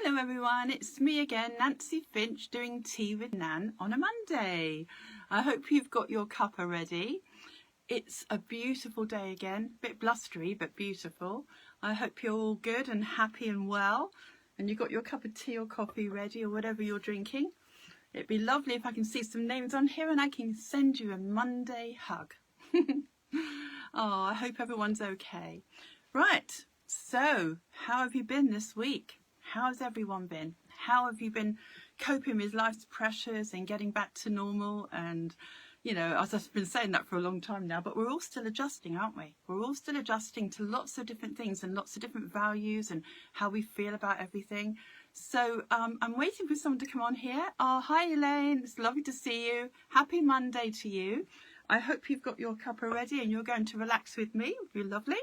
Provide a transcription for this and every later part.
Hello everyone, it's me again, Nancy Finch, doing Tea with Nan on a Monday. I hope you've got your cuppa ready. It's a beautiful day again, a bit blustery but beautiful. I hope you're all good and happy and well, and you've got your cup of tea or coffee ready or whatever you're drinking. It'd be lovely if I can see some names on here and I can send you a Monday hug. Oh, I hope everyone's okay. Right, so how have you been this week? How's everyone been? How have you been coping with life's pressures and getting back to normal? And, you know, as I've been saying that for a long time now, but we're all still adjusting, aren't we? We're all still adjusting to lots of different things and lots of different values and how we feel about everything. So I'm waiting for someone to come on here. Oh, hi Elaine, it's lovely to see you. Happy Monday to you. I hope you've got your cuppa ready and you're going to relax with me. It would be lovely.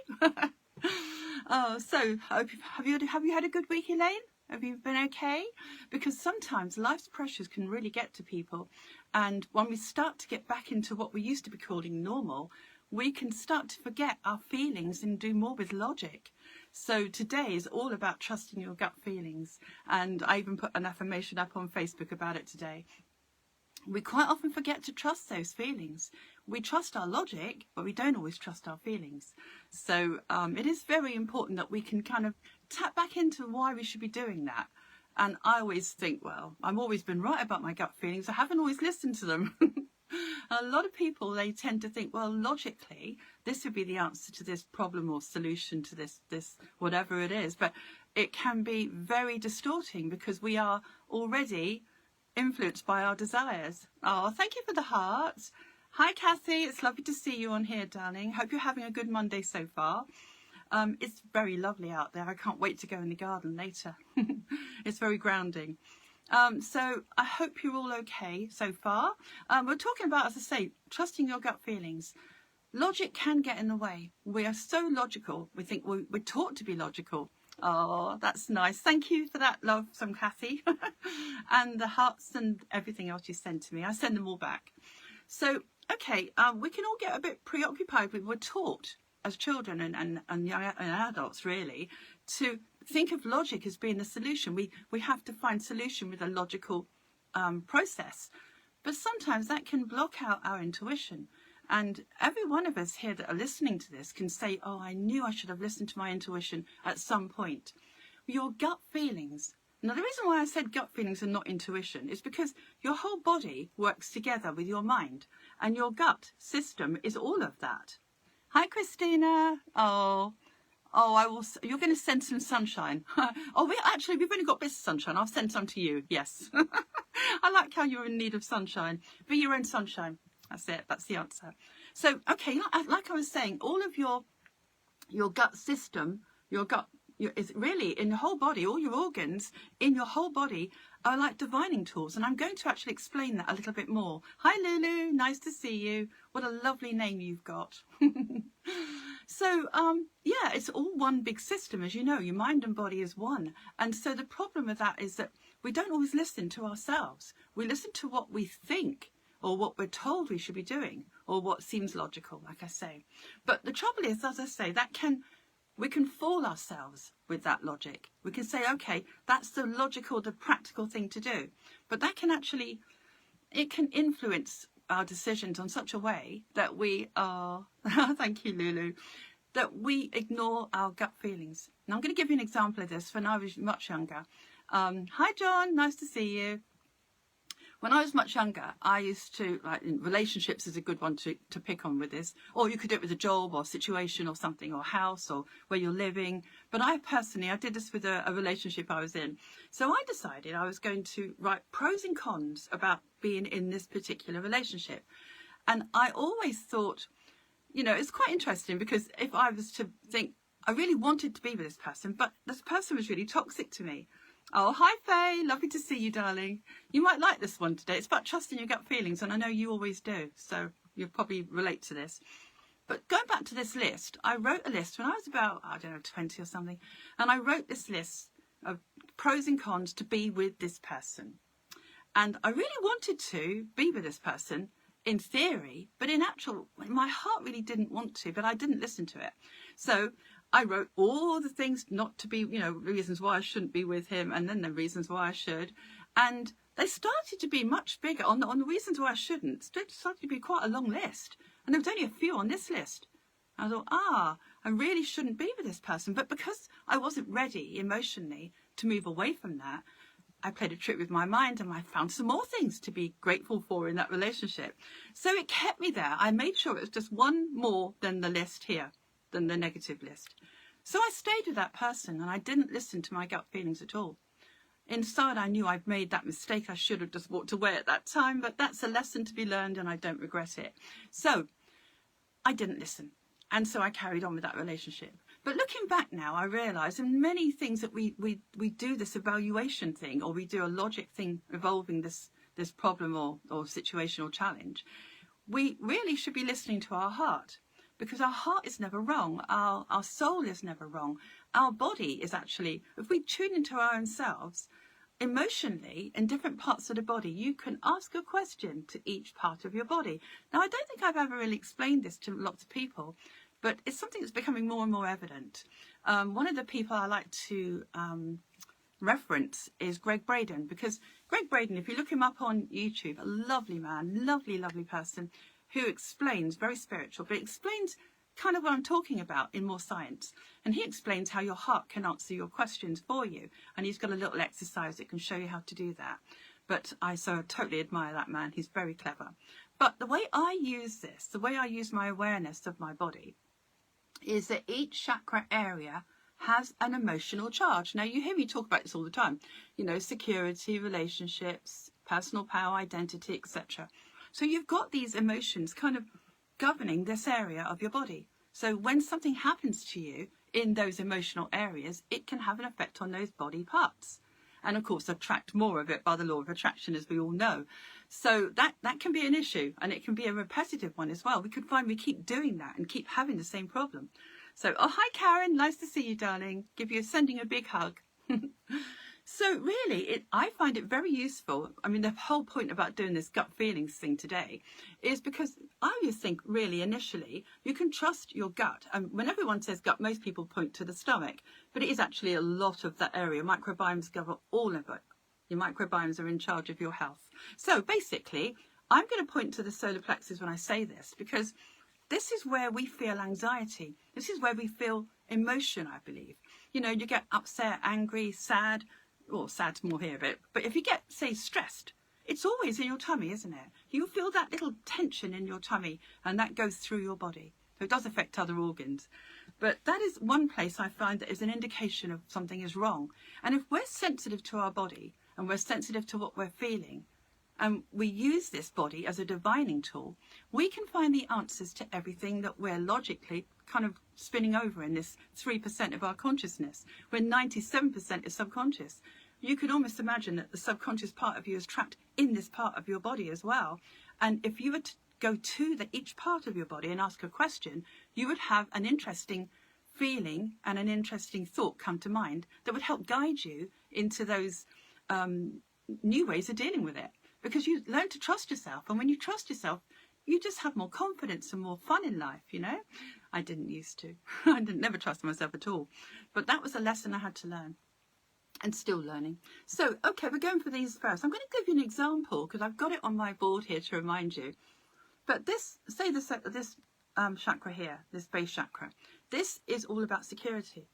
Oh, so have you had a good week, Elaine? Have you been okay? Because sometimes life's pressures can really get to people, and when we start to get back into what we used to be calling normal, we can start to forget our feelings and do more with logic. So today is all about trusting your gut feelings, and I even put an affirmation up on Facebook about it today. We quite often forget to trust those feelings. We trust our logic, but we don't always trust our feelings. So it is very important that we can kind of tap back into why we should be doing that. And I always think, well, I've always been right about my gut feelings. I haven't always listened to them. A lot of people, they tend to think, well, logically, this would be the answer to this problem or solution to this whatever it is. But it can be very distorting because we are already influenced by our desires. Oh, thank you for the hearts. Hi Kathy, it's lovely to see you on here, darling. Hope you're having a good Monday so far. It's very lovely out there. I can't wait to go in the garden later. It's very grounding. So I hope you're all okay so far. We're talking about, as I say, trusting your gut feelings. Logic can get in the way. We are so logical. We think we're taught to be logical. Oh, that's nice. Thank you for that, love, some Kathy. And the hearts and everything else you send to me. I send them all back. So, okay, we can all get a bit preoccupied with, we're taught as children and young and adults, really, to think of logic as being the solution. We have to find solution with a logical process. But sometimes that can block out our intuition. And every one of us here that are listening to this can say, oh, I knew I should have listened to my intuition at some point. Your gut feelings. Now, the reason why I said gut feelings and not intuition is because your whole body works together with your mind. And your gut system is all of that. Hi, Christina. Oh, I will. You're going to send some sunshine. Oh, we've only got bits of sunshine. I'll send some to you. Yes. I like how you're in need of sunshine. Be your own sunshine. That's it. That's the answer. So, okay, like I was saying, all of your gut system, is really in your whole body, all your organs in your whole body are like divining tools. And I'm going to actually explain that a little bit more. Hi, Lulu. Nice to see you. What a lovely name you've got. So, yeah, it's all one big system, as you know. Your mind and body is one. And so the problem with that is that we don't always listen to ourselves. We listen to what we think, or what we're told we should be doing, or what seems logical, like I say. But the trouble is, as I say, we can fool ourselves with that logic. We can say, okay, that's the logical, the practical thing to do. But that can actually, it can influence our decisions on such a way that we are, thank you, Lulu, that we ignore our gut feelings. Now, I'm going to give you an example of this when I was much younger. Hi, John, nice to see you. When I was much younger, I used to, like, relationships is a good one to pick on with this, or you could do it with a job or situation or something, or house or where you're living. But I did this with a relationship I was in. So I decided I was going to write pros and cons about being in this particular relationship. And I always thought, you know, it's quite interesting because if I was to think, I really wanted to be with this person, but this person was really toxic to me. Oh, hi, Faye. Lovely to see you, darling. You might like this one today. It's about trusting your gut feelings, and I know you always do, so you'll probably relate to this. But going back to this list, I wrote a list when I was about, 20 or something, and I wrote this list of pros and cons to be with this person. And I really wanted to be with this person in theory, but in actual, my heart really didn't want to, but I didn't listen to it. So I wrote all the things not to be, reasons why I shouldn't be with him, and then the reasons why I should. And they started to be much bigger on the reasons why I shouldn't. It started to be quite a long list. And there was only a few on this list. I thought, I really shouldn't be with this person. But because I wasn't ready emotionally to move away from that, I played a trick with my mind and I found some more things to be grateful for in that relationship. So it kept me there. I made sure it was just one more than the list here, than the negative list. So I stayed with that person and I didn't listen to my gut feelings at all. Inside, I knew I'd made that mistake. I should have just walked away at that time, but that's a lesson to be learned and I don't regret it. So I didn't listen. And so I carried on with that relationship. But looking back now, I realise in many things that we do this evaluation thing, or we do a logic thing involving this problem or situation or challenge, we really should be listening to our heart, because our heart is never wrong. Our soul is never wrong. Our body is actually, if we tune into our own selves, emotionally, in different parts of the body, you can ask a question to each part of your body. Now, I don't think I've ever really explained this to lots of people, but it's something that's becoming more and more evident. One of the people I like to reference is Greg Braden, because Greg Braden, if you look him up on YouTube, a lovely man, lovely person, who explains, very spiritual, but explains kind of what I'm talking about in more science. And he explains how your heart can answer your questions for you. And he's got a little exercise that can show you how to do that. But I totally admire that man. He's very clever. But the way I use this, the way I use my awareness of my body, is that each chakra area has an emotional charge. Now, you hear me talk about this all the time. Security, relationships, personal power, identity, etc. So you've got these emotions kind of governing this area of your body. So when something happens to you in those emotional areas, it can have an effect on those body parts. And of course, attract more of it by the law of attraction, as we all know. So that can be an issue, and it can be a repetitive one as well. We could find we keep doing that and keep having the same problem. So, hi Karen, nice to see you, darling. Sending a big hug. So really, I find it very useful. I mean, the whole point about doing this gut feelings thing today is because I always think, really, initially, you can trust your gut. And when everyone says gut, most people point to the stomach, but it is actually a lot of that area. Microbiomes cover all of it. Your microbiomes are in charge of your health. So basically, I'm going to point to the solar plexus when I say this, because this is where we feel anxiety. This is where we feel emotion, I believe. You get upset, angry, sad. Well, sad's more here, but if you get, say, stressed, it's always in your tummy, isn't it? You feel that little tension in your tummy, and that goes through your body. So it does affect other organs. But that is one place I find that is an indication of something is wrong. And if we're sensitive to our body, and we're sensitive to what we're feeling, and we use this body as a divining tool, we can find the answers to everything that we're logically kind of spinning over in this 3% of our consciousness, when 97% is subconscious. You could almost imagine that the subconscious part of you is trapped in this part of your body as well. And if you were to go to each part of your body and ask a question, you would have an interesting feeling and an interesting thought come to mind that would help guide you into those new ways of dealing with it. Because you learn to trust yourself. And when you trust yourself, you just have more confidence and more fun in life, I didn't used to. I never trust myself at all. But that was a lesson I had to learn, and still learning. So, okay, we're going for these first. I'm going to give you an example because I've got it on my board here to remind you. But this chakra here, this base chakra, this is all about security.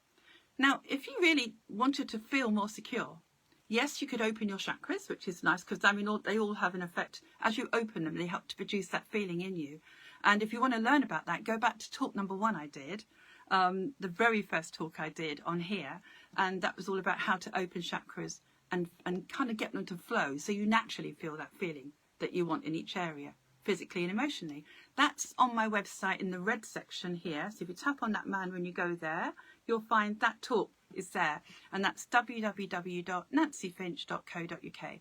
Now, if you really wanted to feel more secure, yes, you could open your chakras, which is nice because, they all have an effect. As you open them, they help to produce that feeling in you. And if you want to learn about that, go back to talk number 1 I did, the very first talk I did on here. And that was all about how to open chakras and kind of get them to flow so you naturally feel that feeling that you want in each area, physically and emotionally. That's on my website in the red section here. So if you tap on that man when you go there, you'll find that talk is there, and that's www.nancyfinch.co.uk.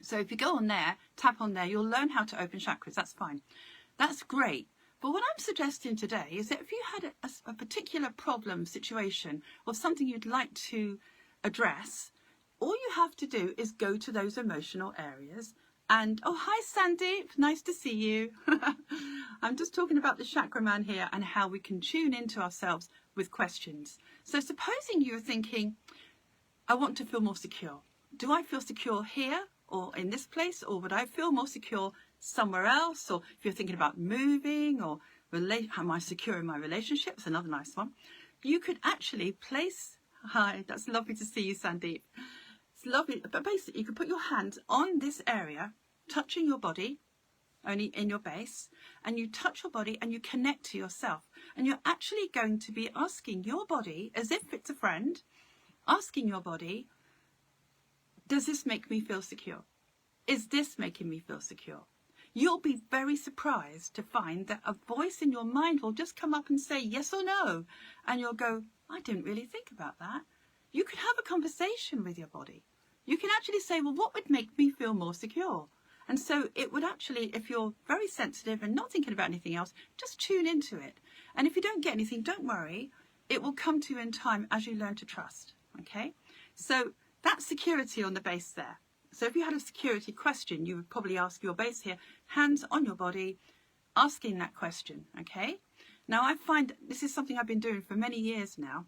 So if you go on there, tap on there, you'll learn how to open chakras. That's fine. That's great. But what I'm suggesting today is that if you had a particular problem, situation, or something you'd like to address, all you have to do is go to those emotional areas. And, oh, hi, Sandeep. Nice to see you. I'm just talking about the chakra man here and how we can tune into ourselves with questions. So supposing you're thinking, I want to feel more secure. Do I feel secure here or in this place, or would I feel more secure somewhere else? Or if you're thinking about moving, or am I secure in my relationships? Another nice one. You could actually place, hi, that's lovely to see you, Sandeep. It's lovely, but basically you could put your hands on this area, touching your body, only in your base, and you touch your body and you connect to yourself. And you're actually going to be asking your body, as if it's a friend, asking your body, does this make me feel secure? Is this making me feel secure? You'll be very surprised to find that a voice in your mind will just come up and say yes or no. And you'll go, I didn't really think about that. You could have a conversation with your body. You can actually say, well, what would make me feel more secure? And so it would actually, if you're very sensitive and not thinking about anything else, just tune into it. And if you don't get anything, don't worry. It will come to you in time as you learn to trust. Okay? So that's security on the base there. So if you had a security question, you would probably ask your base here, hands on your body, asking that question, okay? Now, I find this is something I've been doing for many years now.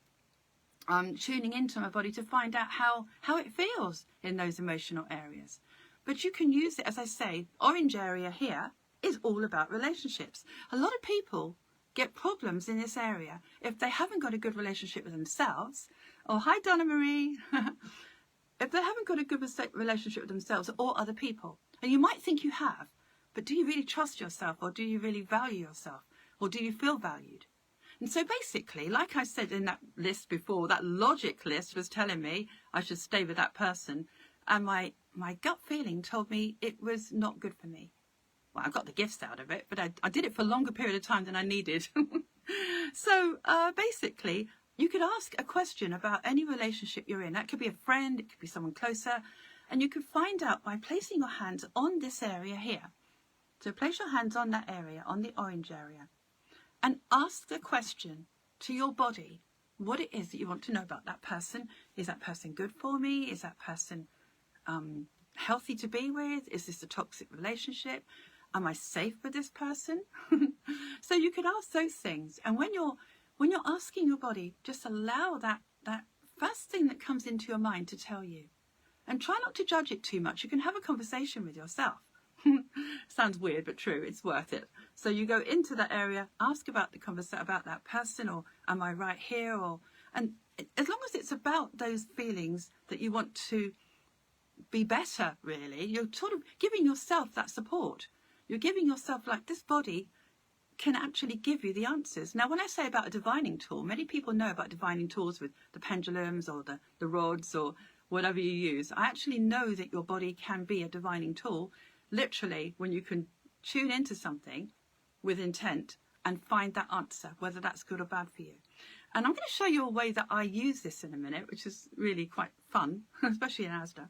Tuning into my body to find out how it feels in those emotional areas. But you can use it, as I say, orange area here is all about relationships. A lot of people get problems in this area if they haven't got a good relationship with themselves. Oh, hi, Donna Marie. If they haven't got a good relationship with themselves or other people, and you might think you have, but do you really trust yourself, or do you really value yourself, or do you feel valued? And so basically, like I said in that list before, that logic list was telling me I should stay with that person, and my gut feeling told me it was not good for me. Well, I got the gifts out of it, but I did it for a longer period of time than I needed. So basically, you could ask a question about any relationship you're in. That could be a friend, it could be someone closer, and you could find out by placing your hands on this area here. So place your hands on that area, on the orange area, and ask the question to your body what it is that you want to know about that person. Is that person good for me? Is that person healthy to be with? Is this a toxic relationship? Am I safe with this person? So you could ask those things, and when you're asking your body, just allow that first thing that comes into your mind to tell you. And try not to judge it too much. You can have a conversation with yourself. Sounds weird, but true. It's worth it. So you go into that area, ask about the conversation about that person, or am I right here? And as long as it's about those feelings that you want to be better, really, you're sort of giving yourself that support. You're giving yourself, like, this body can actually give you the answers. Now, when I say about a divining tool, many people know about divining tools with the pendulums or the rods or whatever you use. I actually know that your body can be a divining tool, literally, when you can tune into something with intent and find that answer, whether that's good or bad for you. And I'm going to show you a way that I use this in a minute, which is really quite fun, especially in Asda.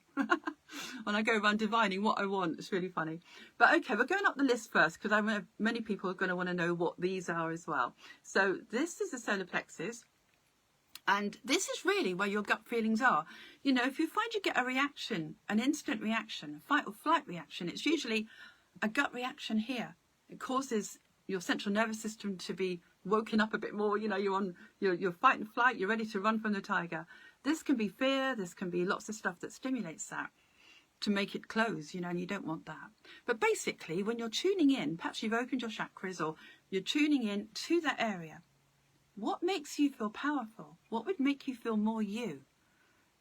When I go around divining what I want, it's really funny. But okay, we're going up the list first, because I know many people are going to want to know what these are as well. So this is the solar plexus. And this is really where your gut feelings are. You know, if you find you get a reaction, an instant reaction, a fight or flight reaction, it's usually a gut reaction here. It causes your central nervous system to be woken up a bit more. You know, you're on your fight and flight, you're ready to run from the tiger. This can be fear, this can be lots of stuff that stimulates that to make it close, you know, and you don't want that. But basically, when you're tuning in, perhaps you've opened your chakras or you're tuning in to that area, what makes you feel powerful? What would make you feel more you?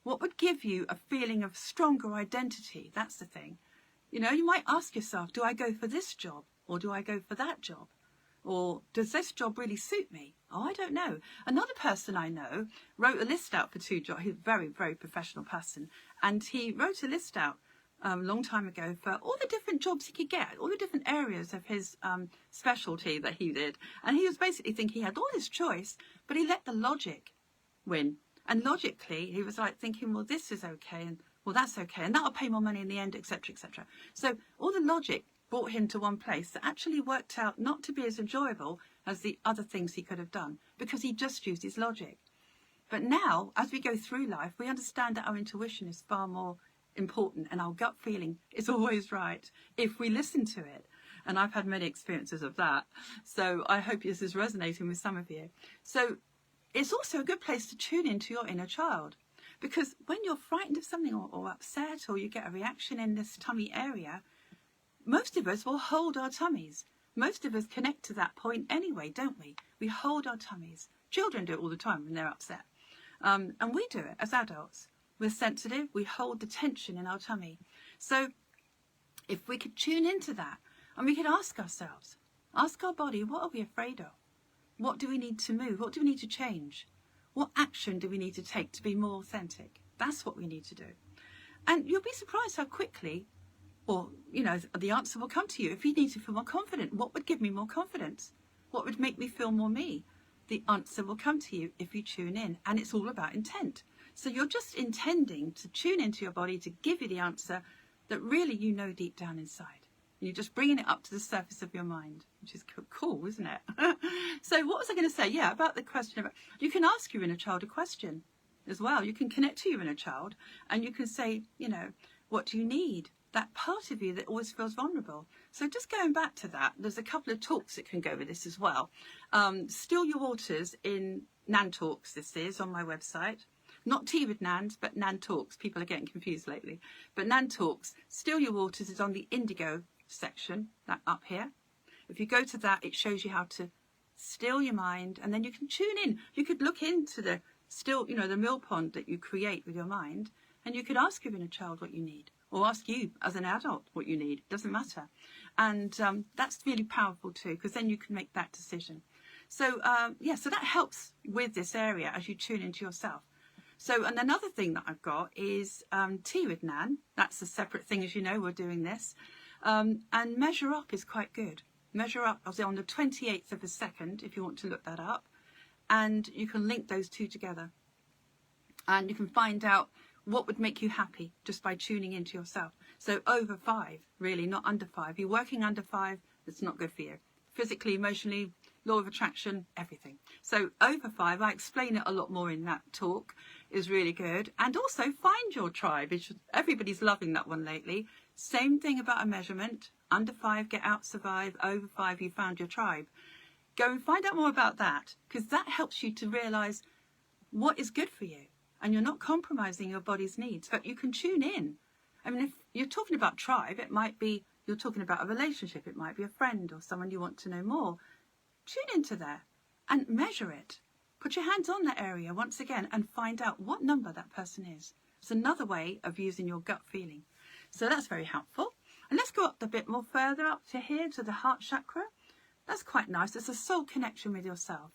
What would give you a feeling of stronger identity? That's the thing. You know, you might ask yourself, do I go for this job or do I go for that job? Or does this job really suit me? Oh, I don't know. Another person I know wrote a list out for 2 jobs. He's a very, very professional person. And he wrote a list out a long time ago for all the different jobs he could get, all the different areas of his specialty that he did. And he was basically thinking he had all this choice, but he let the logic win. And logically, he was like thinking, well, this is okay, and well, that's okay, and that'll pay more money in the end, etc., etc. So all the logic brought him to one place that actually worked out not to be as enjoyable as the other things he could have done, because he just used his logic. But now, as we go through life, we understand that our intuition is far more important, and our gut feeling is always right if we listen to it. And I've had many experiences of that. So I hope this is resonating with some of you. So it's also a good place to tune into your inner child, because when you're frightened of something or upset, or you get a reaction in this tummy area, most of us will hold our tummies. Most of us connect to that point anyway, don't we? We hold our tummies. Children do it all the time when they're upset. And we do it as adults. We're sensitive. We hold the tension in our tummy. So if we could tune into that, and we could ask ourselves, ask our body, what are we afraid of? What do we need to move? What do we need to change? What action do we need to take to be more authentic? That's what we need to do. And you'll be surprised how quickly, or, you know, the answer will come to you. If you need to feel more confident, what would give me more confidence? What would make me feel more me? The answer will come to you if you tune in. And it's all about intent. So you're just intending to tune into your body to give you the answer that really you know deep down inside. And you're just bringing it up to the surface of your mind, which is cool, isn't it? So what was I going to say? Yeah, about the question. You can ask your inner child a question as well. You can connect to your inner child and you can say, you know, what do you need? That part of you that always feels vulnerable. So just going back to that, there's a couple of talks that can go with this as well. Still Your Waters in Nan Talks, this is on my website. Not Tea with Nans, but Nan Talks. People are getting confused lately. But Nan Talks, Still Your Waters is on the Indigo section, that up here. If you go to that, it shows you how to still your mind, and then you can tune in. You could look into the the mill pond that you create with your mind, and you could ask your inner child what you need, or ask you as an adult what you need. It doesn't matter. And that's really powerful too, because then you can make that decision. So so that helps with this area as you tune into yourself. So, and another thing that I've got is Tea with Nan. That's a separate thing, as you know, we're doing this. And Measure Up is quite good. Measure Up, I was on the 28th of a second, if you want to look that up. And you can link those two together. And you can find out what would make you happy just by tuning into yourself. So over 5, really, not under 5. If you're working under 5, it's not good for you. Physically, emotionally, law of attraction, everything. So over 5, I explain it a lot more in that talk, is really good. And also Find Your Tribe. Everybody's loving that one lately. Same thing about a measurement. Under 5, get out, survive. Over 5, you found your tribe. Go and find out more about that, because that helps you to realise what is good for you. And you're not compromising your body's needs, but you can tune in. I mean, if you're talking about tribe, it might be you're talking about a relationship. It might be a friend or someone you want to know more. Tune into there and measure it. Put your hands on that area once again and find out what number that person is. It's another way of using your gut feeling. So that's very helpful. And let's go up a bit more further up to here to the heart chakra. That's quite nice. It's a soul connection with yourself.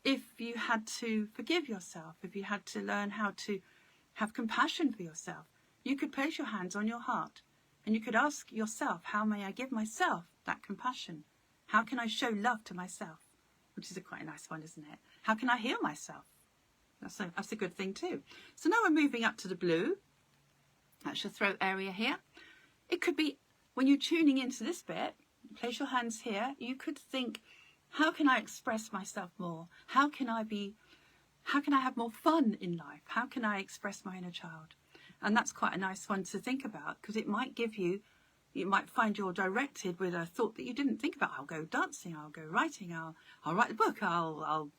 If you had to forgive yourself, if you had to learn how to have compassion for yourself, you could place your hands on your heart and you could ask yourself, how may I give myself that compassion? How can I show love to myself? Which is quite a nice one, isn't it? How can I heal myself? That's a good thing too. So now we're moving up to the blue. That's your throat area here. It could be when you're tuning into this bit, place your hands here. You could think, how can I express myself more? How can I have more fun in life? How can I express my inner child? And that's quite a nice one to think about, because it might give you, you might find you're directed with a thought that you didn't think about. I'll go dancing, I'll go writing, I'll write a book, I'll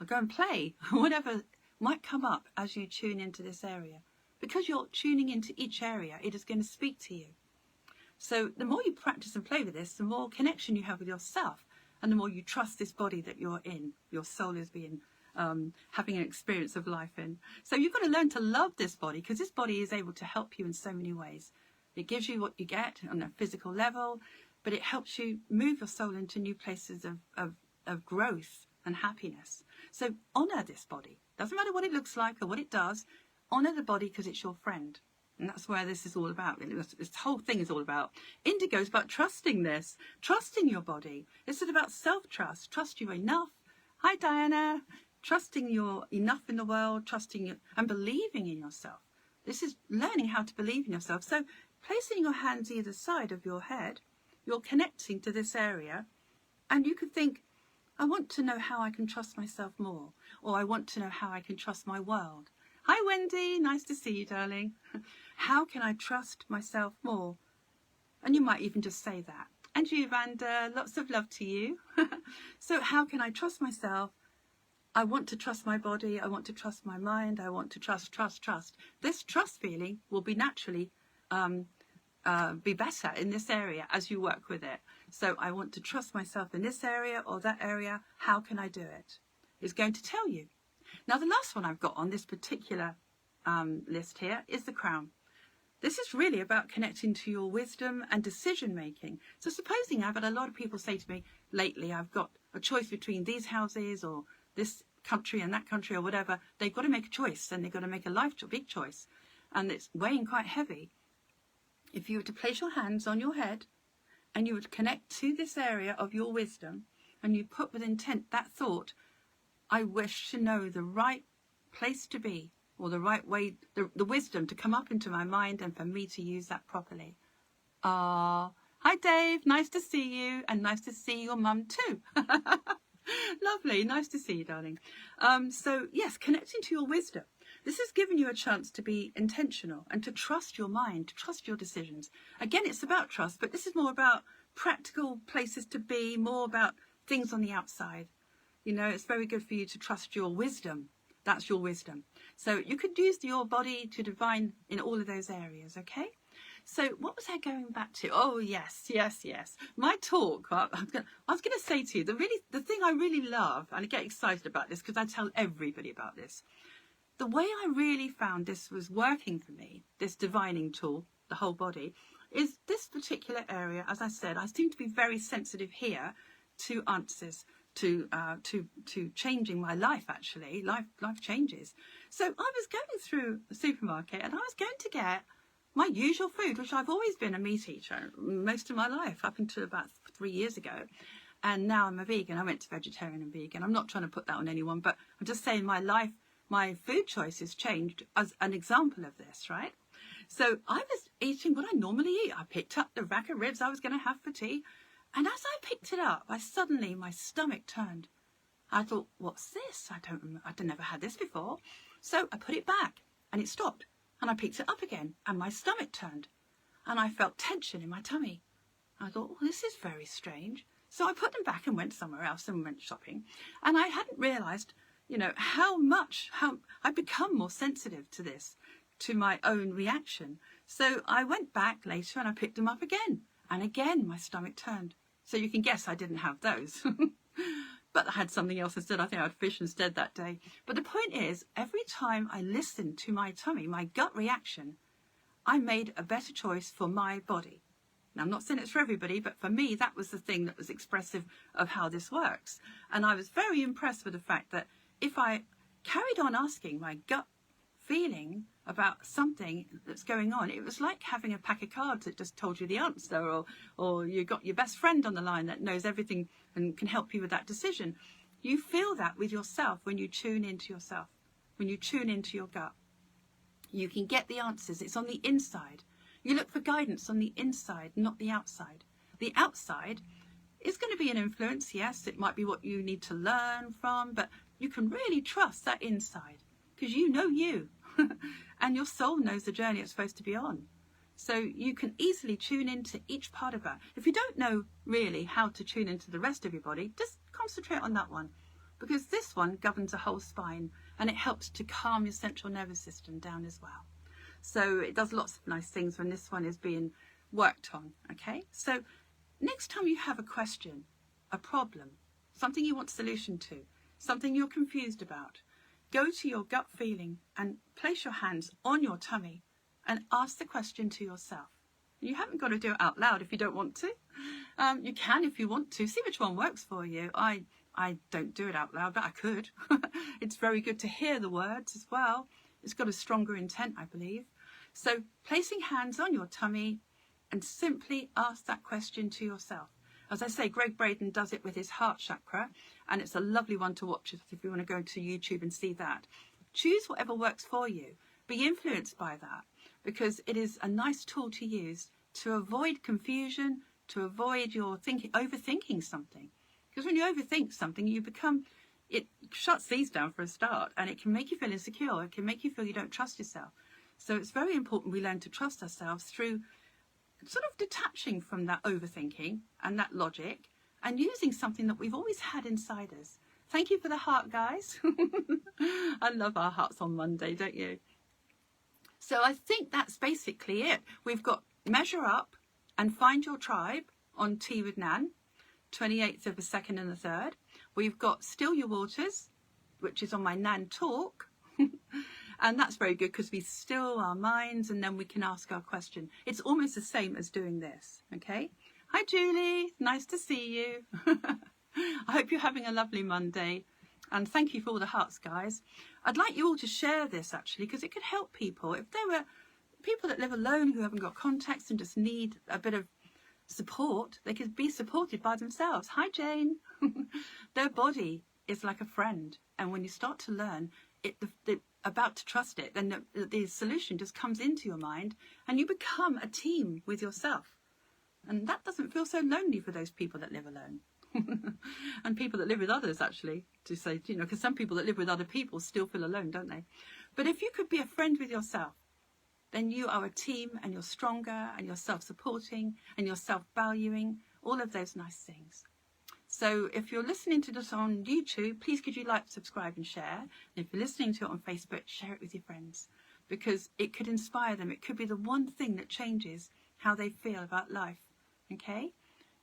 go and play. Whatever might come up as you tune into this area. Because you're tuning into each area, it is going to speak to you. So the more you practice and play with this, the more connection you have with yourself, and the more you trust this body that you're in, your soul is being having an experience of life in. So you've got to learn to love this body, because this body is able to help you in so many ways. It gives you what you get on a physical level, but it helps you move your soul into new places of growth and happiness. So honour this body. Doesn't matter what it looks like or what it does. Honour the body, because it's your friend. And that's where this is all about. This whole thing is all about. Indigo is about trusting this. Trusting your body. This is about self-trust. Trust you enough. Hi, Diana. Trusting you're enough in the world. Trusting you and believing in yourself. This is learning how to believe in yourself. So placing your hands either side of your head, you're connecting to this area. And you could think, I want to know how I can trust myself more. Or I want to know how I can trust my world. Hi, Wendy. Nice to see you, darling. How can I trust myself more? And you might even just say that. And you, Vanda, lots of love to you. So how can I trust myself I want to trust my body. I want to trust my mind. I want to trust. This trust feeling will be naturally be better in this area as you work with it. So I want to trust myself in this area or that area. How can I do it? It's going to tell you. Now, the last one I've got on this particular list here is the crown. This is really about connecting to your wisdom and decision making. So supposing I've had a lot of people say to me lately, I've got a choice between these houses or this country and that country or whatever. They've got to make a choice, and they've got to make a big choice, and it's weighing quite heavy. If you were to place your hands on your head and you would connect to this area of your wisdom, and you put with intent that thought, I wish to know the right place to be, or the right way, the wisdom to come up into my mind and for me to use that properly. Hi Dave, nice to see you, and nice to see your mum too. Lovely, nice to see you, darling. So yes, connecting to your wisdom. This has given you a chance to be intentional and to trust your mind, to trust your decisions. Again, it's about trust, but this is more about practical places to be, more about things on the outside. You know, it's very good for you to trust your wisdom. That's your wisdom. So you could use your body to divine in all of those areas, okay? So what was I going back to? Oh, yes. My talk, I was going to say to you, the thing I really love, and I get excited about this because I tell everybody about this, the way I really found this was working for me, this divining tool, the whole body, is this particular area. As I said, I seem to be very sensitive here to answers, to changing my life, actually. Life changes. So I was going through the supermarket and I was going to get my usual food, which I've always been a meat eater most of my life, up until about 3 years ago. And now I'm a vegan. I went to vegetarian and vegan. I'm not trying to put that on anyone, but I'm just saying my life, my food choices changed as an example of this, right? So I was eating what I normally eat. I picked up the rack of ribs I was going to have for tea. And as I picked it up, my stomach turned. I thought, what's this? I'd never had this before. So I put it back and it stopped. And I picked it up again and my stomach turned. And I felt tension in my tummy. I thought, well, this is very strange. So I put them back and went somewhere else and went shopping. And I hadn't realised, you know, how I'd become more sensitive to this, to my own reaction. So I went back later and I picked them up again. And again, my stomach turned. So you can guess I didn't have those. But I had something else instead. I think I had fish instead that day. But the point is, every time I listened to my tummy, my gut reaction, I made a better choice for my body. Now, I'm not saying it's for everybody, but for me, that was the thing that was expressive of how this works. And I was very impressed with the fact that if I carried on asking my gut feeling about something that's going on, it was like having a pack of cards that just told you the answer, or you got your best friend on the line that knows everything and can help you with that decision. You feel that with yourself when you tune into yourself, when you tune into your gut. You can get the answers. It's on the inside. You look for guidance on the inside, not the outside. The outside is going to be an influence. Yes, it might be what you need to learn from, but you can really trust that inside because you know you. And your soul knows the journey it's supposed to be on. So you can easily tune into each part of that. If you don't know really how to tune into the rest of your body, just concentrate on that one, because this one governs a whole spine and it helps to calm your central nervous system down as well. So it does lots of nice things when this one is being worked on. Okay, so next time you have a question, a problem, something you want a solution to, something you're confused about, go to your gut feeling and place your hands on your tummy and ask the question to yourself. You haven't got to do it out loud if you don't want to. You can if you want to. See which one works for you. I don't do it out loud, but I could. It's very good to hear the words as well. It's got a stronger intent, I believe. So placing hands on your tummy and simply ask that question to yourself. As I say, Greg Braden does it with his heart chakra, and it's a lovely one to watch if you want to go to YouTube and see that. Choose whatever works for you. Be influenced by that, because it is a nice tool to use to avoid confusion, to avoid your overthinking something. Because when you overthink something, it shuts these down for a start, and it can make you feel insecure. It can make you feel you don't trust yourself. So it's very important we learn to trust ourselves through sort of detaching from that overthinking and that logic and using something that we've always had inside us. Thank you for the heart, guys. I love our hearts on Monday, don't you? So I think that's basically it. We've got Measure Up and Find Your Tribe on Tea with Nan, 28th of the 2nd and the 3rd. We've got Still Your Waters, which is on my Nan Talk. And that's very good because we still our minds and then we can ask our question. It's almost the same as doing this, okay? Hi, Julie. Nice to see you. I hope you're having a lovely Monday. And thank you for all the hearts, guys. I'd like you all to share this, actually, because it could help people. If there were people that live alone who haven't got contacts and just need a bit of support, they could be supported by themselves. Hi, Jane. Their body is like a friend. And when you start to learn about to trust it, then the solution just comes into your mind and you become a team with yourself. And that doesn't feel so lonely for those people that live alone. And people that live with others, actually, to say, you know, because some people that live with other people still feel alone, don't they? But if you could be a friend with yourself, then you are a team and you're stronger and you're self-supporting and you're self-valuing, all of those nice things. So if you're listening to this on YouTube, please could you like, subscribe and share. And if you're listening to it on Facebook, share it with your friends because it could inspire them. It could be the one thing that changes how they feel about life. Okay?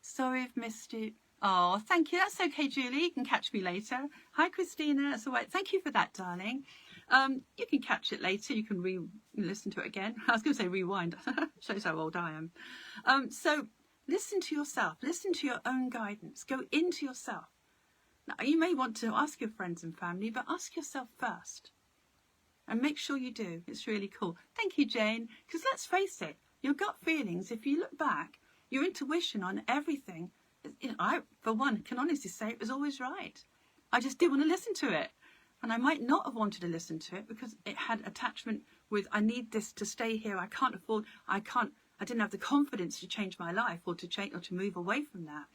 Sorry I've missed it. Oh, thank you. That's okay, Julie. You can catch me later. Hi, Christina. That's all right. Thank you for that, darling. You can catch it later. You can listen to it again. I was going to say rewind. Shows how old I am. So listen to yourself. Listen to your own guidance. Go into yourself. Now, you may want to ask your friends and family, but ask yourself first. And make sure you do. It's really cool. Thank you, Jane. Because let's face it, your gut feelings, if you look back, your intuition on everything, you know, I, for one, can honestly say it was always right. I just didn't want to listen to it. And I might not have wanted to listen to it because it had attachment with, I need this to stay here. I can't afford, I didn't have the confidence to change my life or to change or to move away from that.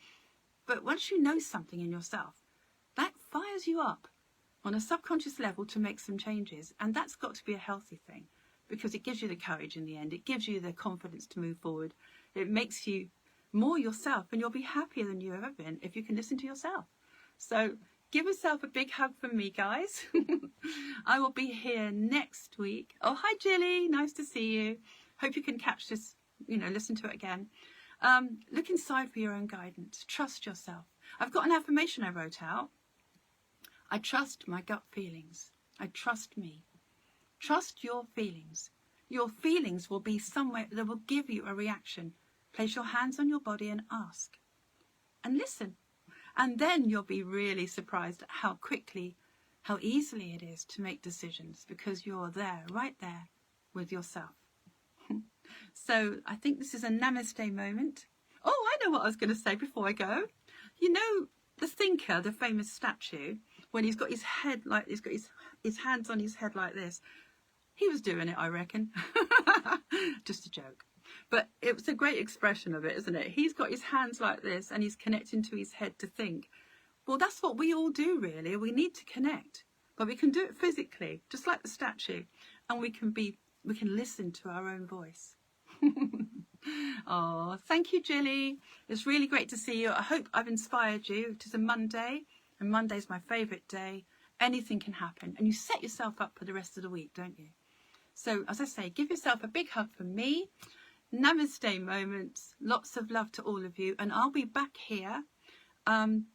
But once you know something in yourself, that fires you up on a subconscious level to make some changes. And that's got to be a healthy thing because it gives you the courage in the end. It gives you the confidence to move forward. It makes you more yourself and you'll be happier than you've ever been if you can listen to yourself. So give yourself a big hug from me, guys. I will be here next week. Oh, hi, Jilly. Nice to see you. Hope you can catch this, you know, listen to it again. Look inside for your own guidance. Trust yourself. I've got an affirmation I wrote out. I trust my gut feelings. I trust me. Trust your feelings. Your feelings will be somewhere that will give you a reaction. Place your hands on your body and ask. And listen. And then you'll be really surprised at how quickly, how easily it is to make decisions because you're there, right there with yourself. So I think this is a namaste moment. Oh, I know what I was going to say before I go. You know, the thinker, the famous statue, when he's got his head like, he's got his hands on his head like this. He was doing it, I reckon. Just a joke. But it was a great expression of it, isn't it? He's got his hands like this and he's connecting to his head to think. Well, that's what we all do, really. We need to connect. But we can do it physically, just like the statue. And we can listen to our own voice. Oh, thank you, Jilly. It's really great to see you. I hope I've inspired you. It is a Monday, and Monday's my favourite day. Anything can happen. And you set yourself up for the rest of the week, don't you? So, as I say, give yourself a big hug from me. Namaste moments. Lots of love to all of you. And I'll be back here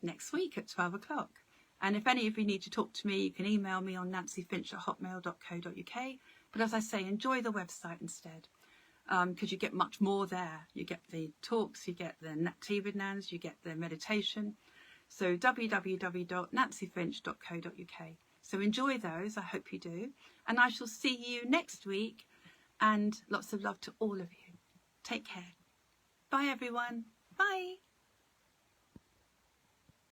next week at 12 o'clock. And if any of you need to talk to me, you can email me on nancyfinch@hotmail.co.uk. But as I say, enjoy the website instead. Because you get much more there. You get the talks, you get the tea with Nans, you get the meditation. So www.nancyfinch.co.uk. So enjoy those, I hope you do. And I shall see you next week. And lots of love to all of you. Take care. Bye, everyone. Bye.